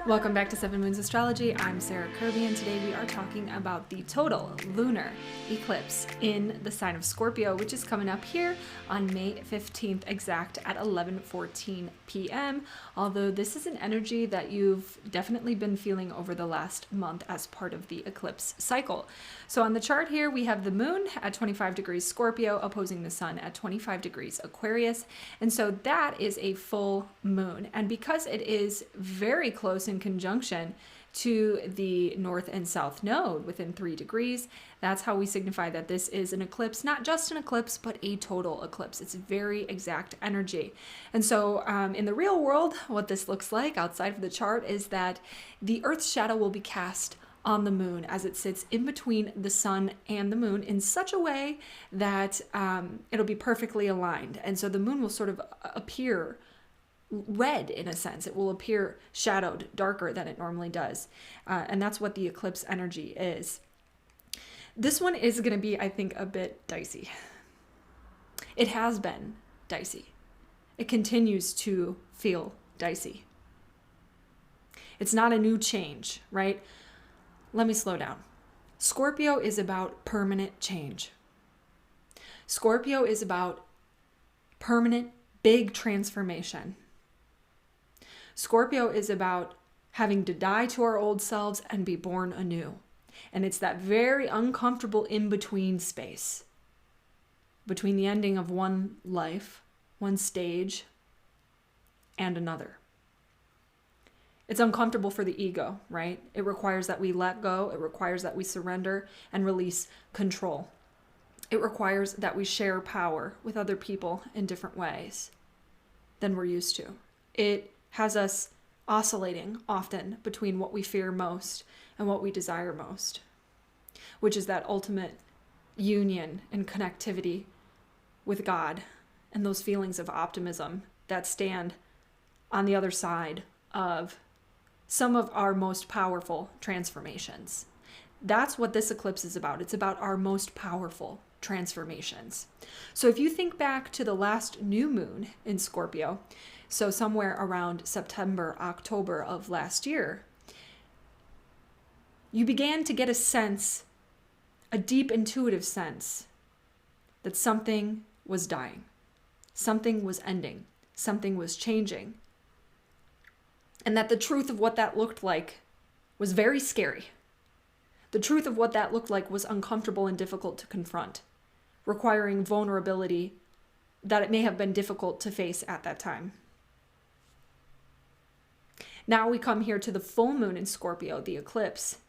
Welcome back to 7 Moons Astrology. I'm Sarah Kirby, and today we are talking about the total lunar eclipse in the sign of Scorpio, which is coming up here on May 15th exact at 11:14 p.m. Although this is an energy that you've definitely been feeling over the last month as part of the eclipse cycle. So on the chart here, we have the moon at 25 degrees Scorpio opposing the sun at 25 degrees Aquarius. And so that is a full moon. And because it is very close in conjunction to the north and south node within 3 degrees, that's how we signify that this is an eclipse, not just an eclipse, but a total eclipse. It's very exact energy. And so in the real world, what this looks like outside of the chart is that the Earth's shadow will be cast on the moon as it sits in between the sun and the moon in such a way that it'll be perfectly aligned. And so the moon will sort of appear red in a sense. It will appear shadowed, darker than it normally does. And that's what the eclipse energy is. This one is going to be, I think, a bit dicey. It has been dicey. It continues to feel dicey. It's not a new change, right? Let me slow down. Scorpio is about permanent change. Scorpio is about permanent, big transformation. Scorpio is about having to die to our old selves and be born anew. And it's that very uncomfortable in-between space between the ending of one life, one stage, and another. It's uncomfortable for the ego, right? It requires that we let go. It requires that we surrender and release control. It requires that we share power with other people in different ways than we're used to. It has us oscillating often between what we fear most and what we desire most, which is that ultimate union and connectivity with God and those feelings of optimism that stand on the other side of some of our most powerful transformations. That's what this eclipse is about. It's about our most powerful transformations. So if you think back to the last new moon in Scorpio, so somewhere around September, October of last year, you began to get a sense, a deep intuitive sense, that something was dying, something was ending, something was changing. And that the truth of what that looked like was very scary. The truth of what that looked like was uncomfortable and difficult to confront, requiring vulnerability that it may have been difficult to face at that time. Now we come here to the full moon in Scorpio, the eclipse,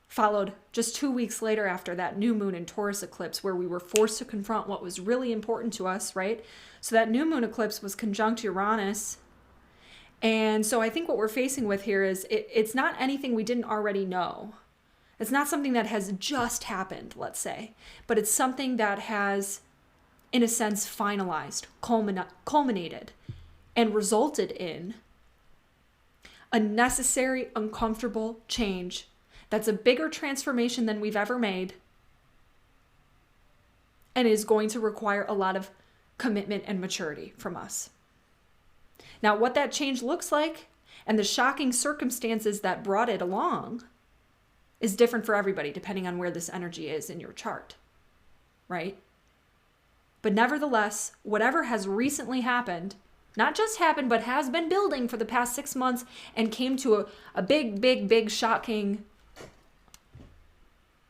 followed just 2 weeks later after that new moon in Taurus eclipse, where we were forced to confront what was really important to us, right? So that new moon eclipse was conjunct Uranus. And so I think what we're facing with here is it's not anything we didn't already know. It's not something that has just happened, let's say, but it's something that has, in a sense, finalized, culminated, and resulted in a necessary, uncomfortable change that's a bigger transformation than we've ever made and is going to require a lot of commitment and maturity from us. Now, what that change looks like and the shocking circumstances that brought it along is different for everybody, depending on where this energy is in your chart, right? But nevertheless, whatever has recently happened, not just happened, but has been building for the past 6 months and came to a big, shocking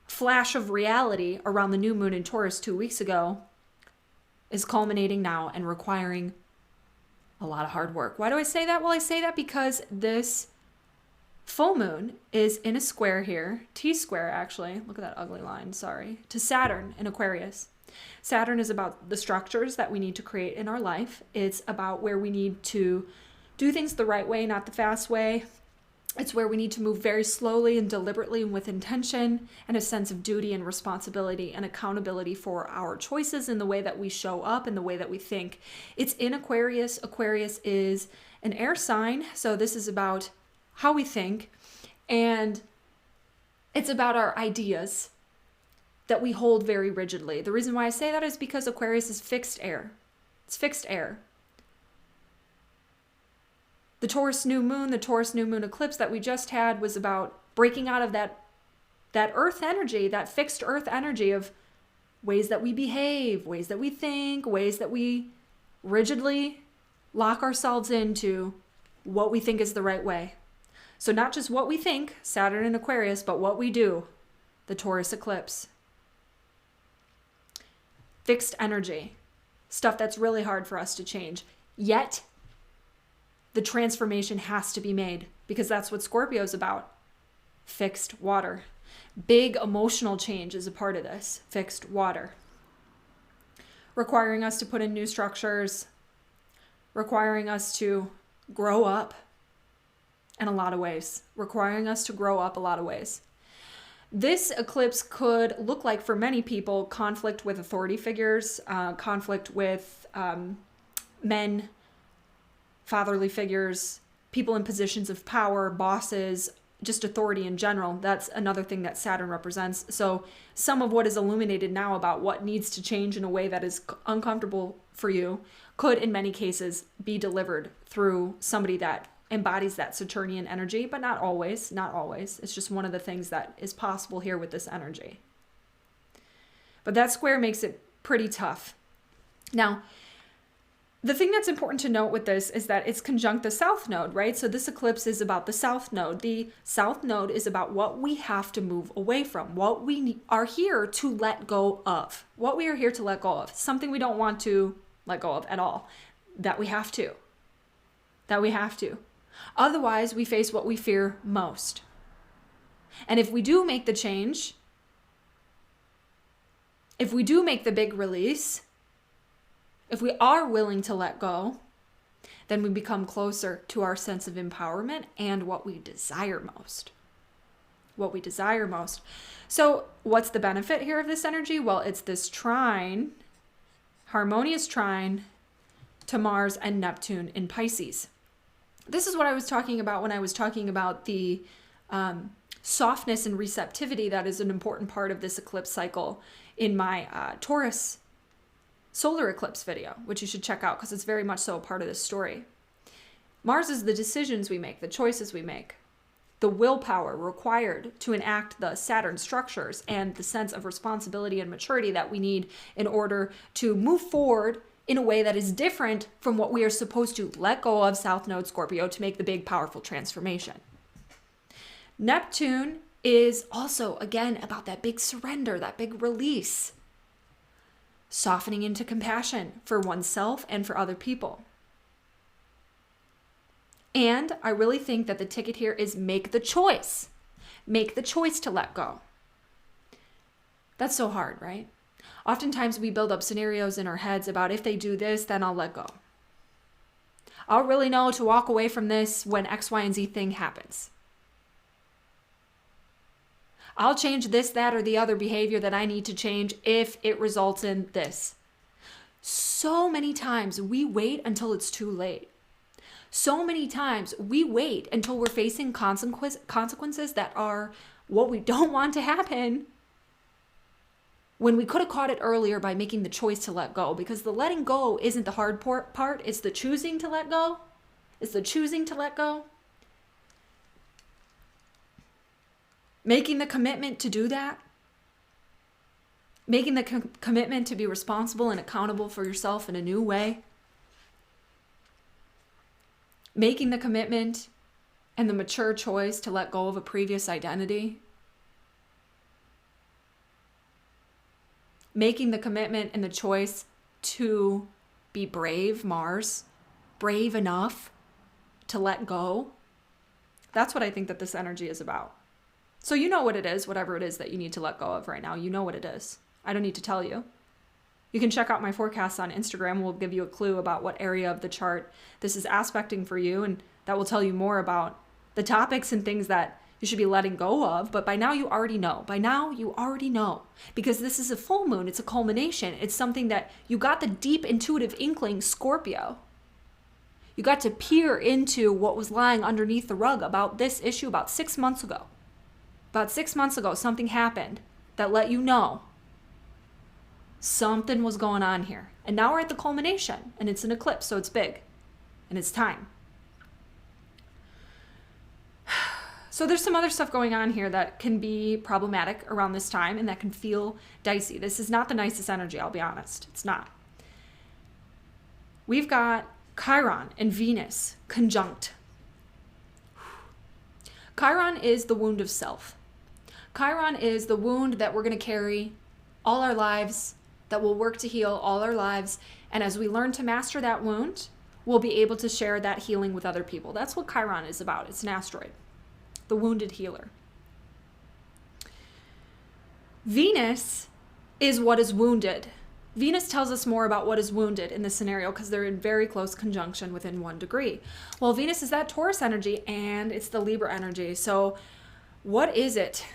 flash of reality around the new moon in Taurus 2 weeks ago, is culminating now and requiring a lot of hard work. Why do I say that? Well, I say that because this full moon is in a square here, T-square actually, look at that ugly line, sorry, to Saturn in Aquarius. Saturn is about the structures that we need to create in our life. It's about where we need to do things the right way, not the fast way. It's where we need to move very slowly and deliberately and with intention and a sense of duty and responsibility and accountability for our choices in the way that we show up and the way that we think. It's in Aquarius. Aquarius is an air sign, so this is about how we think, and it's about our ideas that we hold very rigidly. The reason why I say that is because Aquarius is fixed air. It's fixed air. The Taurus new moon eclipse that we just had was about breaking out of that earth energy, that fixed earth energy of ways that we behave, ways that we think, ways that we rigidly lock ourselves into what we think is the right way. So not just what we think, Saturn and Aquarius, but what we do, the Taurus eclipse. Fixed energy, stuff that's really hard for us to change. Yet, the transformation has to be made because that's what Scorpio is about. Fixed water. Big emotional change is a part of this. Fixed water. Requiring us to put in new structures, requiring us to grow up in a lot of ways, requiring us to grow up a lot of ways. This eclipse could look like, for many people, conflict with authority figures, conflict with men, fatherly figures, people in positions of power, bosses, just authority in general. That's another thing that Saturn represents. So some of what is illuminated now about what needs to change in a way that is uncomfortable for you could, in many cases, be delivered through somebody that embodies that Saturnian energy, but not always, not always. It's just one of the things that is possible here with this energy. But that square makes it pretty tough. Now, the thing that's important to note with this is that it's conjunct the South Node, right? So this eclipse is about the South Node. The South Node is about what we have to move away from, what we are here to let go of, what we are here to let go of, something we don't want to let go of at all, that we have to. Otherwise, we face what we fear most. And if we do make the change, if we do make the big release, if we are willing to let go, then we become closer to our sense of empowerment and what we desire most. What we desire most. So what's the benefit here of this energy? Well, it's this trine, harmonious trine to Mars and Neptune in Pisces. This is what I was talking about when I was talking about the softness and receptivity that is an important part of this eclipse cycle in my Taurus solar eclipse video, which you should check out because it's very much so a part of this story. Mars is the decisions we make, the choices we make, the willpower required to enact the Saturn structures and the sense of responsibility and maturity that we need in order to move forward in a way that is different from what we are supposed to let go of South Node Scorpio to make the big, powerful transformation. Neptune is also, again, about that big surrender, that big release, softening into compassion for oneself and for other people. And I really think that the ticket here is make the choice. Make the choice to let go. That's so hard, right? Oftentimes we build up scenarios in our heads about if they do this, then I'll let go. I'll really know to walk away from this when X, Y, and Z thing happens. I'll change this, that, or the other behavior that I need to change if it results in this. So many times we wait until it's too late. So many times we wait until we're facing consequences that are what we don't want to happen, when we could have caught it earlier by making the choice to let go. Because the letting go isn't the hard part, it's the choosing to let go. It's the choosing to let go. Making the commitment to do that. Making the commitment to be responsible and accountable for yourself in a new way. Making the commitment and the mature choice to let go of a previous identity. Making the commitment and the choice to be brave, Mars, brave enough to let go. That's what I think that this energy is about. So you know what it is, whatever it is that you need to let go of right now. You know what it is. I don't need to tell you. You can check out my forecasts on Instagram. We'll give you a clue about what area of the chart this is aspecting for you, and that will tell you more about the topics and things that you should be letting go of. But by now you already know. By now you already know. Because this is a full moon. It's a culmination. It's something that you got the deep intuitive inkling, Scorpio. You got to peer into what was lying underneath the rug about this issue about 6 months ago. About 6 months ago, something happened that let you know something was going on here. And now we're at the culmination, and it's an eclipse, so it's big, and it's time. So there's some other stuff going on here that can be problematic around this time and that can feel dicey. This is not the nicest energy, I'll be honest. It's not. We've got Chiron and Venus conjunct. Chiron is the wound of self. Chiron is the wound that we're going to carry all our lives, that we'll work to heal all our lives. And as we learn to master that wound, we'll be able to share that healing with other people. That's what Chiron is about. It's an asteroid, the wounded healer. Venus is what is wounded. Venus tells us more about what is wounded in this scenario because they're in very close conjunction within 1 degree. Well, Venus is that Taurus energy and it's the Libra energy. So what is it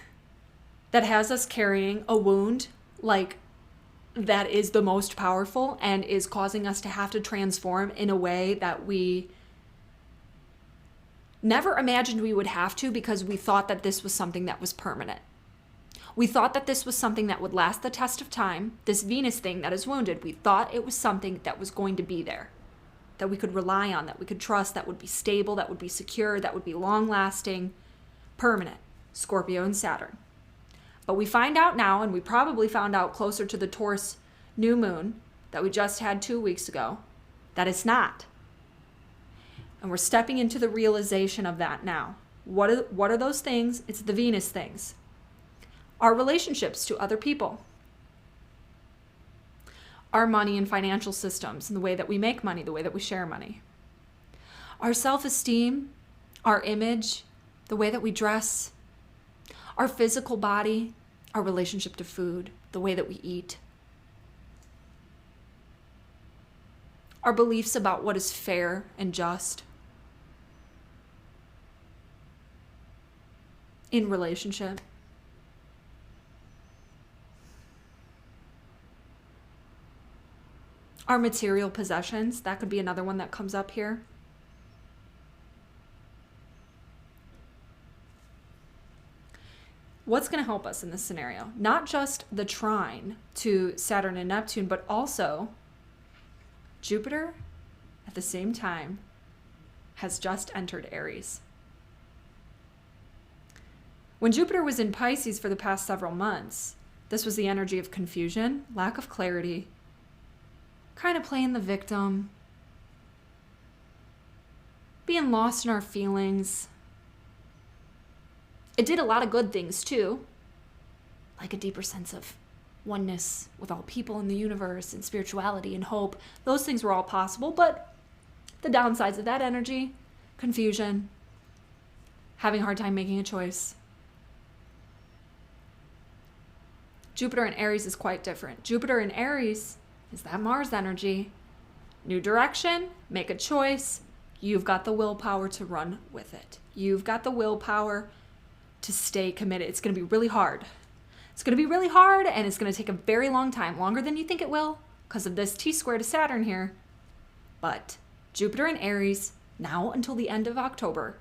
that has us carrying a wound like that is the most powerful and is causing us to have to transform in a way that we never imagined we would have to because we thought that this was something that was permanent. We thought that this was something that would last the test of time. This Venus thing that is wounded, we thought it was something that was going to be there, that we could rely on, that we could trust, that would be stable, that would be secure, that would be long-lasting, permanent. Scorpio and Saturn. But we find out now, and we probably found out closer to the Taurus new moon that we just had 2 weeks ago, that it's not. And we're stepping into the realization of that now. What are those things? It's the Venus things. Our relationships to other people. Our money and financial systems, and the way that we make money, the way that we share money. Our self-esteem, our image, the way that we dress, our physical body, our relationship to food, the way that we eat. Our beliefs about what is fair and just in relationship. Our material possessions, that could be another one that comes up here. What's going to help us in this scenario? Not just the trine to Saturn and Neptune, but also Jupiter at the same time has just entered Aries. When Jupiter was in Pisces for the past several months, this was the energy of confusion, lack of clarity, kind of playing the victim, being lost in our feelings. It did a lot of good things too, like a deeper sense of oneness with all people in the universe and spirituality and hope. Those things were all possible, but the downsides of that energy, confusion, having a hard time making a choice. Jupiter in Aries is quite different. Jupiter in Aries is that Mars energy. New direction, make a choice. You've got the willpower to run with it. You've got the willpower to stay committed. It's going to be really hard. It's going to be really hard, and it's going to take a very long time, longer than you think it will, because of this T-square to Saturn here. But Jupiter in Aries, now until the end of October,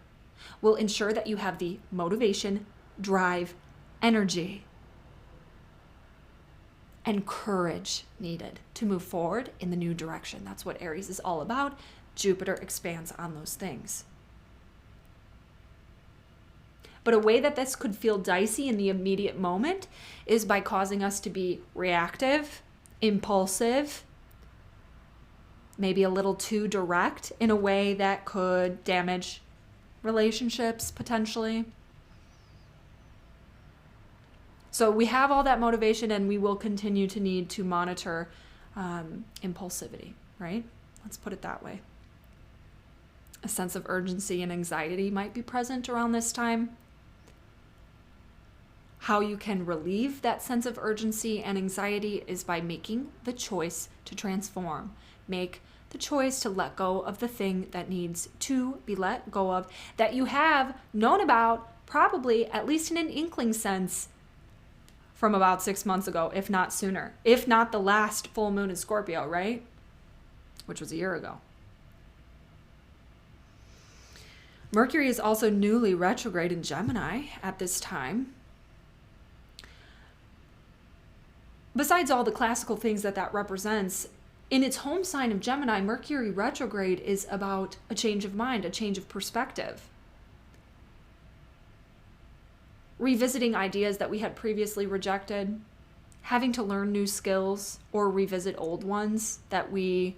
will ensure that you have the motivation, drive, energy, and courage needed to move forward in the new direction. That's what Aries is all about. Jupiter expands on those things. But a way that this could feel dicey in the immediate moment is by causing us to be reactive, impulsive, maybe a little too direct in a way that could damage relationships potentially. So we have all that motivation, and we will continue to need to monitor impulsivity, right? Let's put it that way. A sense of urgency and anxiety might be present around this time. How you can relieve that sense of urgency and anxiety is by making the choice to transform. Make the choice to let go of the thing that needs to be let go of, that you have known about probably, at least in an inkling sense, from about 6 months ago, if not sooner. If not the last full moon in Scorpio, right? Which was a year ago. Mercury is also newly retrograde in Gemini at this time. Besides all the classical things that represents, in its home sign of Gemini, Mercury retrograde is about a change of mind, a change of perspective. revisiting ideas that we had previously rejected, having to learn new skills or revisit old ones that we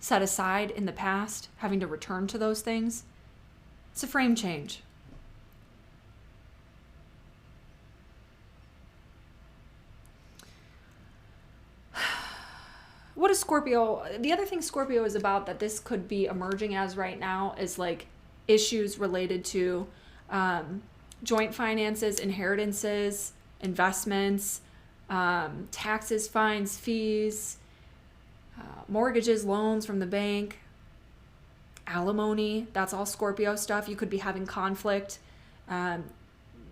set aside in the past, having to return to those things. It's a frame change. What is Scorpio? The other thing Scorpio is about that this could be emerging as right now is like issues related to joint finances, inheritances, investments, taxes, fines, fees, mortgages, loans from the bank, alimony. That's all Scorpio stuff. You could be having conflict.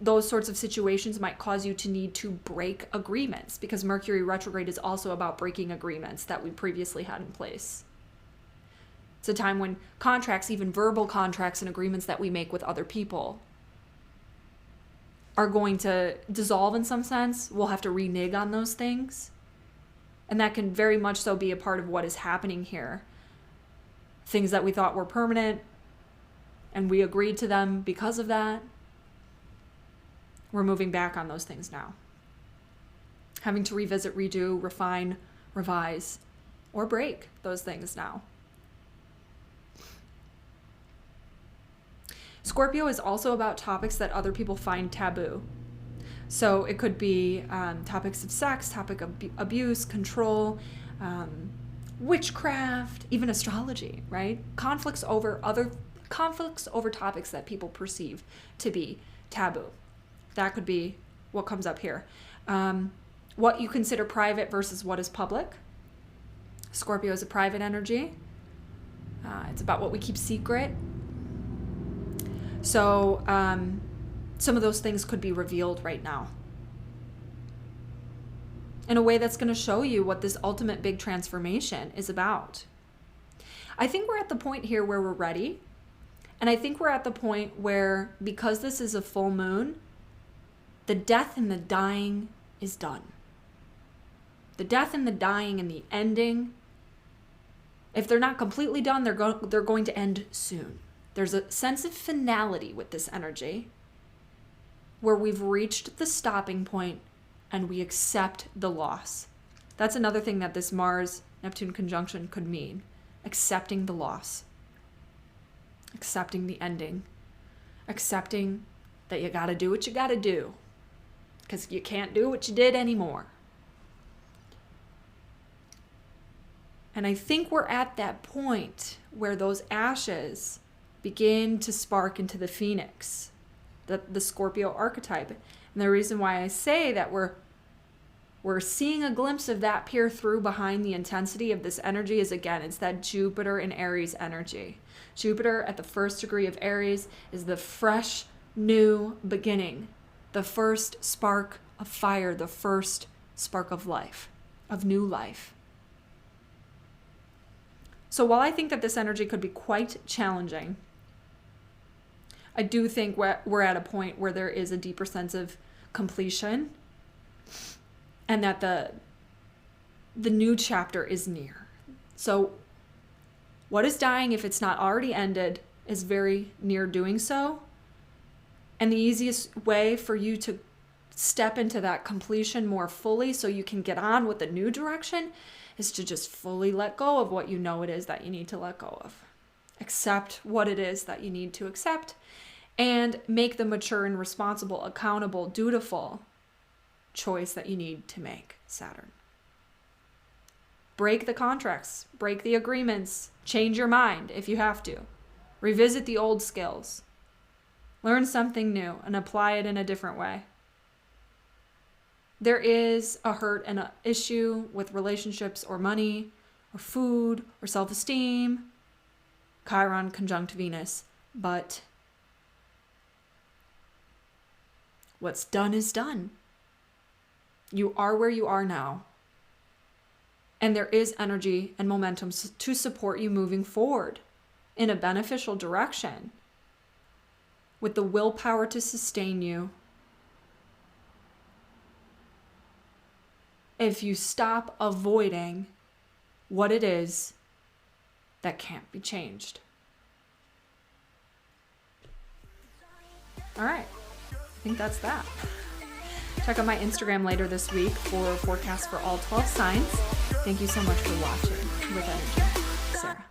Those sorts of situations might cause you to need to break agreements, because Mercury retrograde is also about breaking agreements that we previously had in place. It's a time when contracts, even verbal contracts and agreements that we make with other people, are going to dissolve in some sense. We'll have to renege on those things. And that can very much so be a part of what is happening here. Things that we thought were permanent, and we agreed to them because of that. We're moving back on those things now. Having to revisit, redo, refine, revise, or break those things now. Scorpio is also about topics that other people find taboo. So it could be topics of sex, topic of abuse, control, witchcraft, even astrology, right? Conflicts over topics that people perceive to be taboo. That could be what comes up here. What you consider private versus what is public. Scorpio is a private energy. It's about what we keep secret. So some of those things could be revealed right now in a way that's going to show you what this ultimate big transformation is about. I think we're at the point here where we're ready. And I think we're at the point where, because this is a full moon, the death and the dying is done. The death and the dying and the ending, if they're not completely done, they're going to end soon. There's a sense of finality with this energy where we've reached the stopping point and we accept the loss. That's another thing that this Mars-Neptune conjunction could mean. Accepting the loss. Accepting the ending. Accepting that you gotta do what you gotta do, because you can't do what you did anymore. And I think we're at that point where those ashes begin to spark into the phoenix, the Scorpio archetype. And the reason why I say that we're seeing a glimpse of that peer through behind the intensity of this energy is, again, it's that Jupiter and Aries energy. Jupiter at the first degree of Aries is the fresh, new beginning, the first spark of fire, the first spark of life, of new life. So while I think that this energy could be quite challenging, I do think we're at a point where there is a deeper sense of completion, and that the new chapter is near. So what is dying, if it's not already ended, is very near doing so. And the easiest way for you to step into that completion more fully so you can get on with the new direction is to just fully let go of what you know it is that you need to let go of. Accept what it is that you need to accept, and make the mature and responsible, accountable, dutiful choice that you need to make, Saturn. Break the contracts, break the agreements, change your mind if you have to. Revisit the old skills. Learn something new and apply it in a different way. There is a hurt and an issue with relationships or money or food or self-esteem. Chiron conjunct Venus. But what's done is done. You are where you are now. And there is energy and momentum to support you moving forward in a beneficial direction, with the willpower to sustain you. If you stop avoiding what it is that can't be changed. All right. think that's that. Check out my Instagram later this week for forecasts for all 12 signs. Thank you so much for watching. With energy, Sarah.